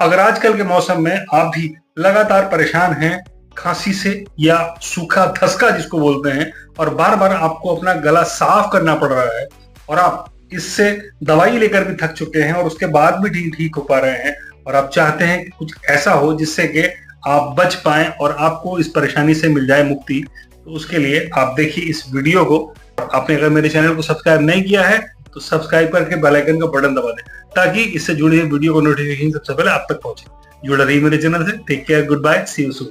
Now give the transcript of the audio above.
अगर आजकल के मौसम में आप भी लगातार परेशान हैं खांसी से या सूखा धसका जिसको बोलते हैं, और बार बार आपको अपना गला साफ करना पड़ रहा है और आप इससे दवाई लेकर भी थक चुके हैं और उसके बाद भी ठीक हो पा रहे हैं, और आप चाहते हैं कि कुछ ऐसा हो जिससे कि आप बच पाएं और आपको इस परेशानी से मिल जाए मुक्ति, तो उसके लिए आप देखिए इस वीडियो को। आपने अगर मेरे चैनल को सब्सक्राइब नहीं किया है तो सब्सक्राइब करके बेल आइकन का बटन दबा दें ताकि इससे जुड़ी हुई वीडियो को नोटिफिकेशन सबसे पहले आप तक पहुंचे। जुड़ा रही मेरे चैनल से। Take care, good bye, see you soon.